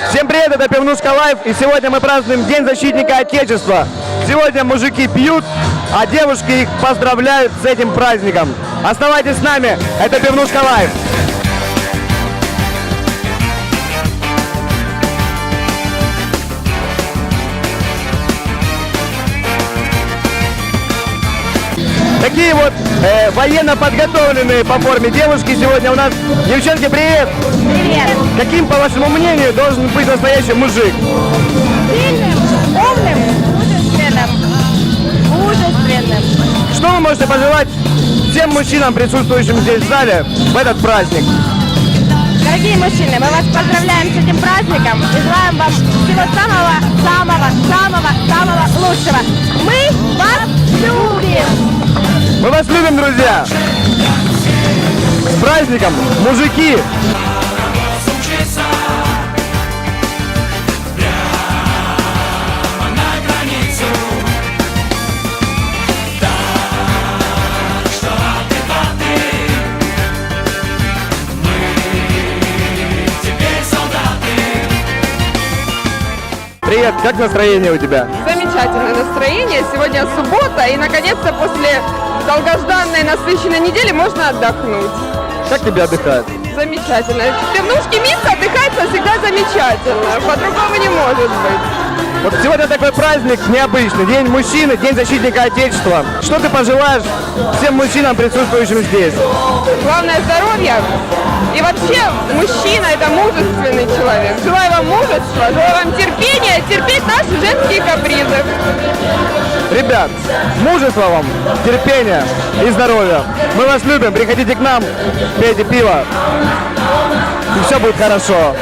Всем привет, это Пивнушка Лайв, и сегодня мы празднуем День защитника Отечества. Сегодня мужики пьют, а девушки их поздравляют с этим праздником. Оставайтесь с нами, это Пивнушка Лайв. Такие вот военно подготовленные по форме девушки сегодня у нас. Девчонки, привет! Привет! Каким, по вашему мнению, должен быть настоящий мужик? Сильным, умным, мужественным. Что вы можете пожелать всем мужчинам, присутствующим здесь в зале, в этот праздник? Дорогие мужчины, мы вас поздравляем с этим праздником и желаем вам всего самого лучшего. Мы вас любим! Мы вас любим, друзья! С праздником, мужики! Привет, как настроение у тебя? Замечательное настроение. Сегодня суббота, и наконец-то после долгожданной насыщенной недели можно отдохнуть. Как тебе отдыхать? Замечательно. В Пивнушке Минска отдыхается всегда замечательно. По-другому не может быть. Вот сегодня такой праздник необычный, День мужчины, День защитника Отечества. Что ты пожелаешь всем мужчинам, присутствующим здесь? Главное здоровье. И вообще, мужчина – это мужественный человек. Желаю вам мужества, желаю вам терпения, терпеть наши женские капризы. Ребят, мужества вам, терпения и здоровья. Мы вас любим, приходите к нам, пейте пиво, и все будет хорошо.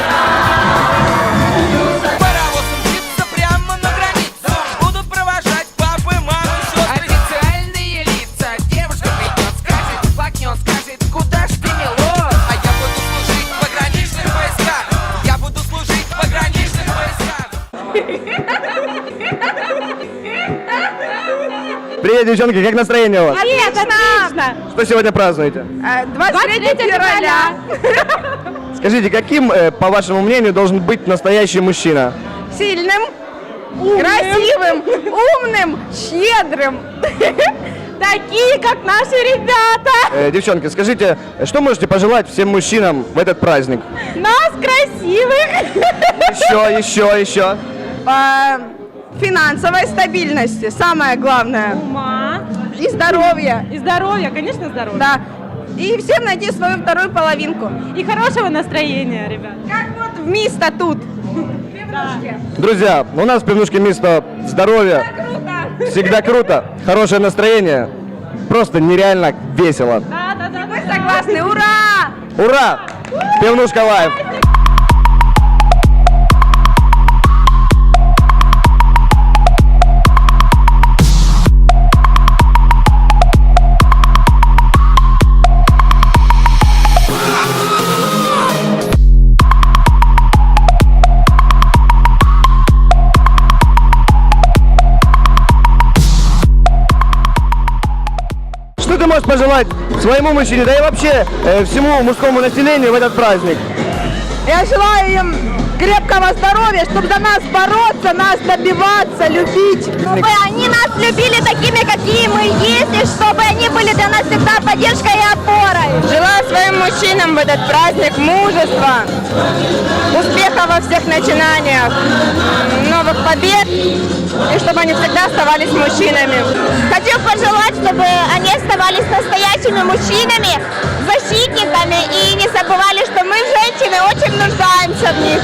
Привет, девчонки, как настроение у вас? Привет, отлично! Что сегодня празднуете? 23 февраля. Скажите, каким, по вашему мнению, должен быть настоящий мужчина? Сильным, красивым, умным, щедрым. Такие, как наши ребята! Девчонки, скажите, что можете пожелать всем мужчинам в этот праздник? Нас красивых! Еще. Финансовой стабильности, самое главное. Ума. И здоровья. И здоровья, конечно, здоровья. Да. И всем найти свою вторую половинку. И хорошего настроения, ребят. Как вот в Мисто тут. Друзья, у нас в Пивнушке Мисто здоровье. Круто. Всегда круто, хорошее настроение. Просто нереально весело. Да. Мы согласны. Ура! Ура! Пивнушка Лайв! Что ты можешь пожелать своему мужчине, да и вообще всему мужскому населению в этот праздник? Я желаю им крепкого здоровья, чтобы за нас бороться, нас добиваться, любить. Чтобы они нас любили такими, какие мы есть, и чтобы они были для нас всегда поддержкой и опорой. Желаю своим мужчинам в этот праздник мужества, успеха во всех начинаниях, новых побед, и чтобы они всегда оставались мужчинами. Хочу пожелать, чтобы они оставались настоящими мужчинами, защитниками и не забывали, что мы, женщины, очень нуждаемся в них.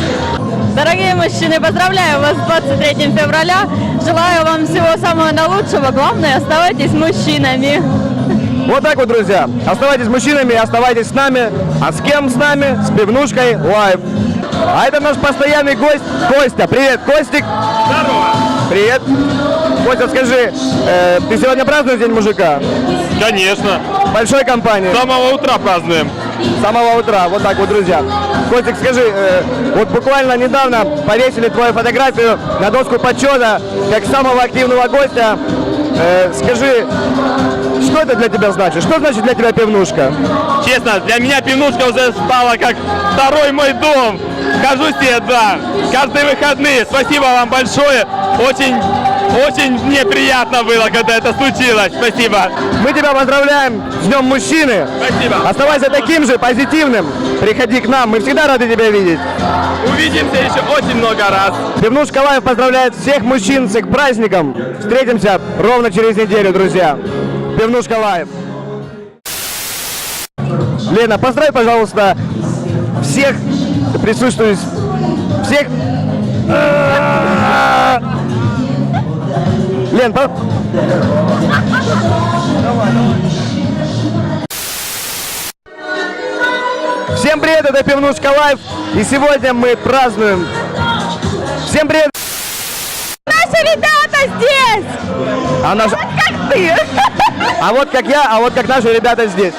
Дорогие мужчины, поздравляю вас с 23 февраля. Желаю вам всего самого наилучшего. Главное, оставайтесь мужчинами. Вот так вот, друзья. Оставайтесь мужчинами, оставайтесь с нами. А с кем с нами? С Пивнушкой Лайв. А это наш постоянный гость Костя. Привет, Костик. Здорово. Привет. Костя, скажи, ты сегодня празднуешь День мужика? Конечно. Большой компании. С самого утра празднуем. С самого утра. Вот так вот, друзья. Костик, скажи, вот буквально недавно повесили твою фотографию на доску почета как самого активного гостя. Скажи, что это для тебя значит? Что значит для тебя пивнушка? Честно, для меня пивнушка уже стала как второй мой дом. Хожу себе, да, каждые выходные. Спасибо вам большое. Очень мне приятно было, когда это случилось. Спасибо. Мы тебя поздравляем с Днем Мужчины. Спасибо. Оставайся таким же позитивным. Приходи к нам, мы всегда рады тебя видеть. Увидимся еще очень много раз. Пивнушка Лайв поздравляет всех мужчин с их праздником. Встретимся ровно через неделю, друзья. Пивнушка Лайв. Лена, поздравь, пожалуйста, всех присутствующих, всех... Лен, Всем привет, это Пивнушка Лайв, и сегодня мы празднуем. Всем привет! Наши ребята здесь! Как ты! А вот как я, а вот как наши ребята здесь.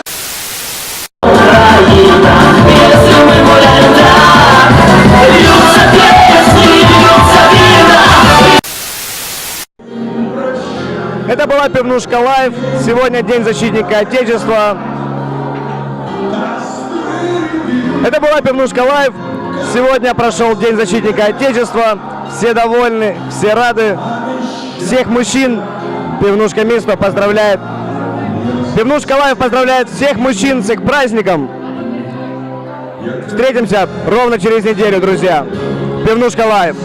Это была Пивнушка Лайв. Сегодня День защитника Отечества. Это была Пивнушка Лайв. Сегодня прошел День защитника Отечества. Все довольны, все рады. Всех мужчин Пивнушка Мисто поздравляет. Пивнушка Лайв поздравляет всех мужчин с их праздником. Встретимся ровно через неделю, друзья. Пивнушка Лайв.